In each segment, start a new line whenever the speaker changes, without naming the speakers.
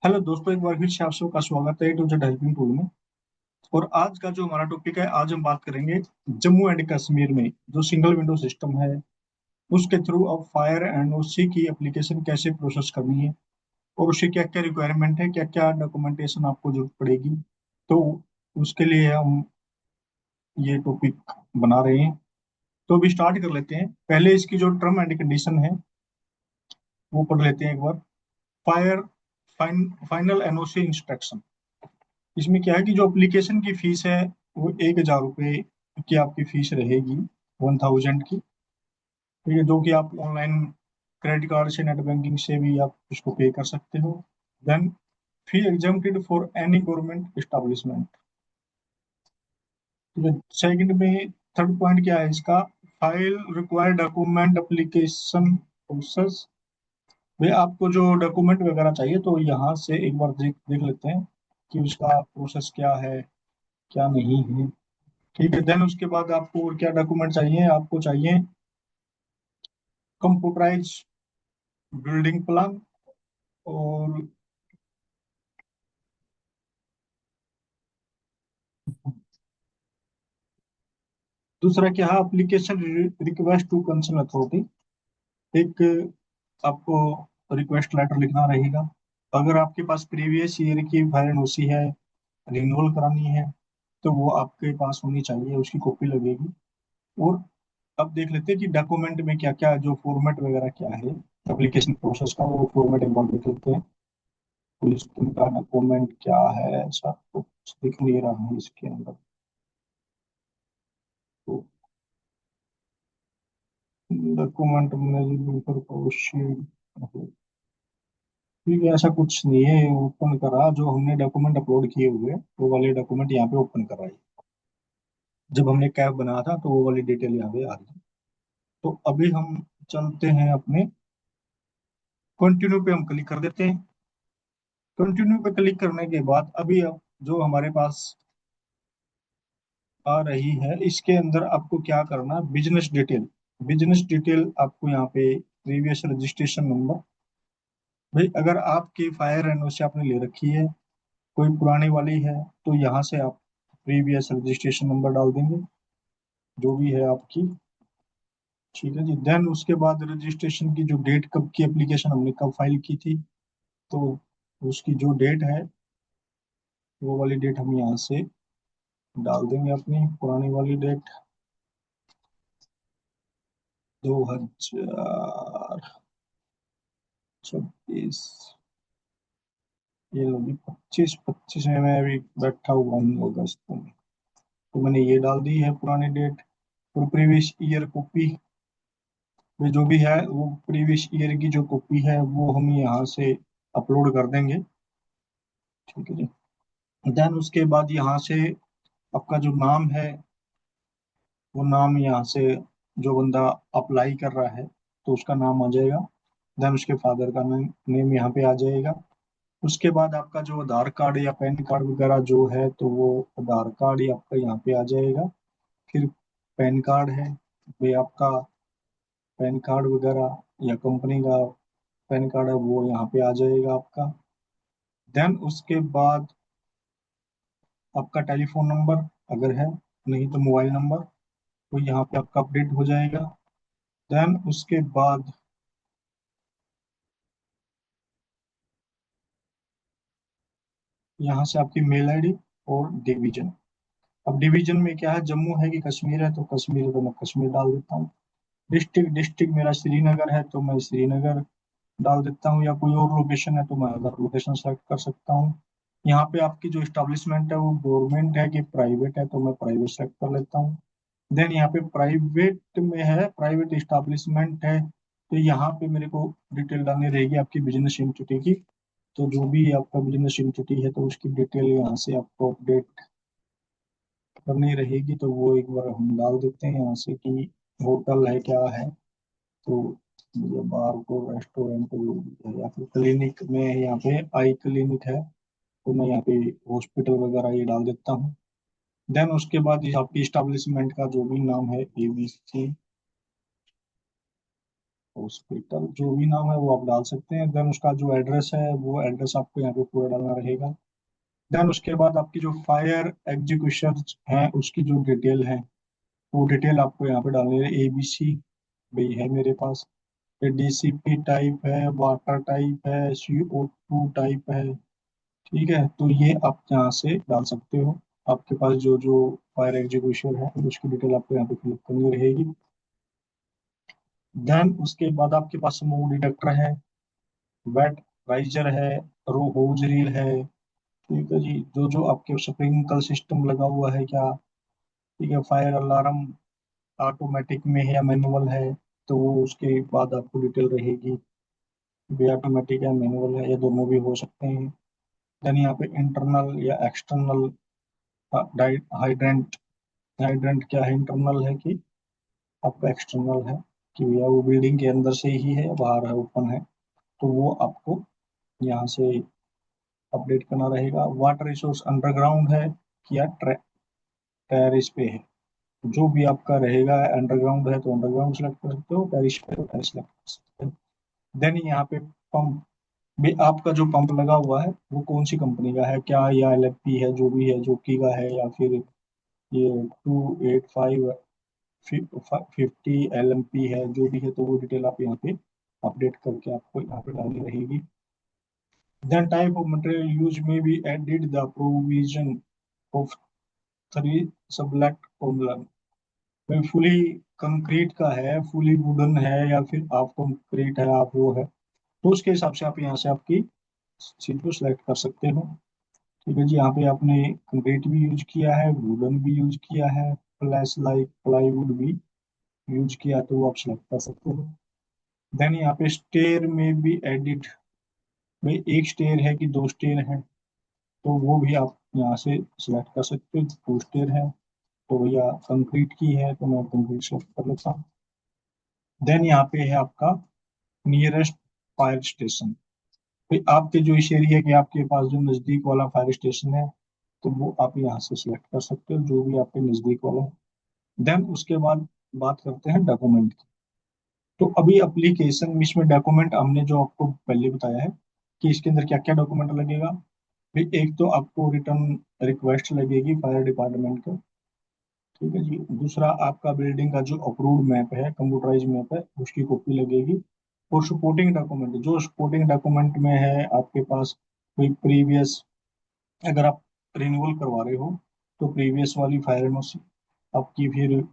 Hello दोस्तों, एक बार फिर से आप सबका स्वागत है टू द हेल्पिंग टूल में। और आज का जो हमारा टॉपिक है, आज हम बात करेंगे जम्मू एंड कश्मीर में जो सिंगल विंडो सिस्टम है उसके थ्रू अब फायर एंड ओसी की एप्लीकेशन कैसे प्रोसेस करनी है और उसके क्या क्या रिक्वायरमेंट है, क्या क्या डॉक्यूमेंटेशन आपको जरूरत पड़ेगी। तो उसके लिए हम ये टॉपिक बना रहे हैं। तो अभी स्टार्ट कर लेते हैं। पहले इसकी जो टर्म एंड कंडीशन है वो पढ़ लेते हैं एक बार। Fire final NOC instruction. इसमें क्या है कि जो एप्लीकेशन की फीस है वो 1,000 रुपये की आपकी फीस रहेगी, 1,000 की। ठीक है, जो कि आप ऑनलाइन क्रेडिट कार्ड से, नेट बैंकिंग से भी आप उसको पे कर सकते हो। Then fee exempted for any government establishment. ठीक है, सेकंड में थर्ड पॉइंट क्या है इसका। File require document application process. भाई आपको जो डॉक्यूमेंट वगैरह चाहिए तो यहाँ से एक बार देख देख लेते हैं कि उसका प्रोसेस क्या है, क्या नहीं है। ठीक है, देन उसके बाद आपको और क्या डॉक्यूमेंट चाहिए। आपको चाहिए कंप्यूटराइज बिल्डिंग प्लान। और दूसरा क्या है, application request to concern authority. एक आपको रिक्वेस्ट लेटर लिखना रहेगा। अगर आपके पास प्रीवियस ईयर की फायर एनओसी है, रिन्यूअल करानी है, तो वो आपके पास होनी चाहिए, उसकी कॉपी लगेगी। और अब देख लेते हैं कि डॉक्यूमेंट में क्या क्या जो फॉर्मेट वगैरह क्या है एप्लीकेशन प्रोसेस का, वो फॉर्मेट एक बार देख लेते हैं। पुलिस का डॉक्यूमेंट क्या है, ऐसा कुछ दिख नहीं रहा है इसके अंदर। तो डॉक्यूमेंट मैनेजमेंट पर ठीक है, ऐसा कुछ नहीं है। ओपन करा जो हमने डॉक्यूमेंट अपलोड किए हुए वो वाले डॉक्यूमेंट यहाँ पे ओपन कर रहा है। जब हमने कैब बनाया था तो वो वाली डिटेल यहाँ पे आ रही है। तो अभी हम चलते हैं अपने कंटिन्यू पे, हम क्लिक कर देते हैं। कंटिन्यू पे क्लिक करने के बाद अभी अब जो हमारे पास आ रही है इसके अंदर आपको क्या करना, बिजनेस डिटेल। बिजनेस डिटेल आपको यहाँ पे प्रीवियस रजिस्ट्रेशन नंबर। भाई अगर आपकी फायर एनओसी आपने ले रखी है, कोई पुरानी वाली है, तो यहाँ से आप प्रीवियस रजिस्ट्रेशन नंबर डाल देंगे, जो भी है आपकी। ठीक है जी। देन उसके बाद रजिस्ट्रेशन की जो डेट, कब की एप्लीकेशन हमने कब फाइल की थी, तो उसकी जो डेट है वो वाली डेट हम यहाँ से डाल देंगे, अपनी पुरानी वाली डेट 2026। ये लो जी, 25 25 में मैं अभी बैठा हुआ हूँ अगस्त में। तो मैंने ये डाल दी है पुरानी डेट। और प्रीवियस ईयर कॉपी में जो भी है, वो प्रीवियस ईयर की जो कॉपी है वो हम यहाँ से अपलोड कर देंगे। ठीक है जी। देन उसके बाद यहाँ से आपका जो नाम है वो नाम यहाँ से, जो बंदा अप्लाई कर रहा है तो उसका नाम आ जाएगा। देन उसके फादर का नेम यहाँ पे आ जाएगा। उसके बाद आपका जो आधार कार्ड या पैन कार्ड वगैरह जो है, तो वो आधार कार्ड ही आपका यहाँ पे आ जाएगा। फिर पैन कार्ड है, वे आपका पैन कार्ड वगैरह या कंपनी का पैन कार्ड है वो यहाँ पे आ जाएगा आपका। देन उसके बाद आपका टेलीफोन नंबर अगर है, नहीं तो मोबाइल नंबर, तो यहाँ पे आपका अपडेट हो जाएगा। देन उसके बाद यहाँ से आपकी मेल आईडी और डिवीजन। अब डिवीजन में क्या है, जम्मू है कि कश्मीर है, तो कश्मीर है तो मैं कश्मीर डाल देता हूँ। डिस्ट्रिक्ट डिस्ट्रिक्ट मेरा श्रीनगर है तो मैं श्रीनगर डाल देता हूँ, या कोई और लोकेशन है तो मैं अदर लोकेशन सेलेक्ट कर सकता हूँ। यहाँ पे आपकी जो इस्टेब्लिशमेंट है वो गवर्नमेंट है कि प्राइवेट है, तो मैं प्राइवेट सेलेक्ट कर लेता हूँ। देन यहाँ पे प्राइवेट में है, प्राइवेट इस्टेब्लिशमेंट है, तो यहाँ पे मेरे को डिटेल डालनी रहेगी आपकी बिजनेस एंटिटी की। तो जो भी आपका बिजनेस एंटिटी है तो उसकी डिटेल यहाँ से आपको अपडेट करनी रहेगी। तो वो एक बार हम डाल देते हैं यहाँ से कि होटल है, क्या है। तो मुझे बार को रेस्टोरेंट या फिर क्लिनिक में, यहाँ पे आई क्लिनिक है तो मैं यहाँ पे हॉस्पिटल वगैरह ये डाल देता हूँ। देन उसके बाद ये आपकी इस्टेब्लिशमेंट का जो भी नाम है, ABC हॉस्पिटल जो भी नाम है वो आप डाल सकते हैं। देन उसका जो एड्रेस है वो एड्रेस आपको यहाँ पे पूरा डालना रहेगा। देन उसके बाद आपकी जो फायर एग्जीक्यूशन है उसकी जो डिटेल है वो डिटेल आपको यहाँ पे डालनी है। ABC भाई है मेरे पास, ये DCP टाइप है, वाटर टाइप है, CO2 टाइप है। ठीक है, तो ये आप यहाँ से डाल सकते हो। आपके पास जो जो फायर एग्जीक्यूशन है उसकी डिटेल आपको यहाँ पे फिलअप करनी रहेगी। देन उसके बाद आपके पास स्मोक डिटेक्टर है, वेट राइजर है, रो होज रील है। ठीक है जी, जो जो आपके स्प्रिंकल सिस्टम लगा हुआ है क्या। ठीक है, फायर अलार्म ऑटोमेटिक में है या मैनुअल है, तो वो उसके बाद आपको डिटेल रहेगी। भी ऑटोमेटिक या मैनुअल है, ये दोनों भी हो सकते हैं। देन यहाँ पे इंटरनल या एक्सटर्नल हाइड्रेंट। हाइड्रेंट क्या है, इंटरनल है कि आपका एक्सटर्नल है, कि भैया वो बिल्डिंग के अंदर से ही है या बाहर है, ओपन है, तो वो आपको यहाँ से अपडेट करना रहेगा। वाटर रिसोर्स अंडरग्राउंड है कि या टेरिस पे है, जो भी आपका रहेगा। अंडरग्राउंड है तो अंडरग्राउंड सेलेक्ट कर सकते हो, टेरिस पे तो टेरिस सेलेक्ट कर सकते हो। देन यहाँ पे पंप भी, आपका जो पंप लगा हुआ है वो कौन सी कंपनी का है, क्या या LFP है, जो भी है, जोकी का है, या फिर ये 285 50 LMP है, जो भी है, तो वो डिटेल आप यहाँ पे अपडेट करके आपको यहाँ पे डालनी रहेगी। Then type of material use में be added the provision of 3 select column. Fully concrete का है, फुली वुडन है, या फिर हाफ कंक्रीट है, आप वो है, तो उसके हिसाब से आप यहाँ से आपकी चीज को सिलेक्ट कर सकते हो। ठीक है जी, यहाँ पे आपने कंक्रीट भी यूज किया है, वुडन भी यूज किया है, प्लस लाइक प्लाईवुड भी यूज किया, तो वो आप सिलेक्ट कर सकते हो। देन यहाँ पे स्टेयर में भी एडिट, भाई एक स्टेयर है कि 2 स्टेयर है, तो वो भी आप यहाँ से सिलेक्ट कर सकते हो। 2 स्टेयर है तो भैया कंक्रीट की है तो मैं कंक्रीट सेलेक्ट कर लेता हूँ। देन यहाँ पे है आपका नियरेस्ट फायर स्टेशन। भाई आपके जो इस एरिया के आपके पास जो नजदीक वाला फायर स्टेशन है, तो वो आप यहाँ से सिलेक्ट कर सकते हो, जो भी आपके नजदीक वाला है। देन उसके बाद बात करते हैं डॉक्यूमेंट की। तो अभी एप्लीकेशन इसमें डॉक्यूमेंट हमने जो आपको पहले बताया है कि इसके अंदर क्या क्या डॉक्यूमेंट लगेगा। भाई एक तो आपको रिटर्न रिक्वेस्ट लगेगी फायर डिपार्टमेंट का। ठीक है जी, दूसरा आपका बिल्डिंग का जो अप्रूव्ड मैप है, कंप्यूटराइज मैप है, उसकी कॉपी लगेगी। और सपोर्टिंग डॉक्यूमेंट, जो सपोर्टिंग डॉक्यूमेंट में है आपके पास कोई प्रीवियस, अगर आप रिन्यूअल करवा रहे हो तो प्रीवियस वाली फायर एनओसी आपकी, फिर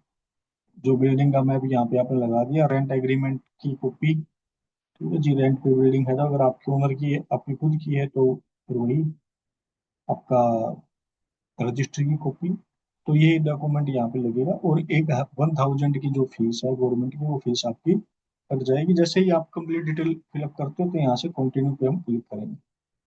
जो बिल्डिंग का मैप यहाँ पे आपने लगा दिया, रेंट एग्रीमेंट की कॉपी। ठीक है जी, रेंट पे बिल्डिंग है तो अगर आपके ओनर की है, आपकी खुद की है, तो फिर वही आपका रजिस्ट्री की कॉपी। तो ये डॉक्यूमेंट यहाँ पे लगेगा। और एक 1000 की जो फीस है गवर्नमेंट की, वो फीस आपकी कट जाएगी। जैसे ही आप कंप्लीट डिटेल फिलअप करते हो तो यहाँ से कंटिन्यू पे हम क्लिक करेंगे।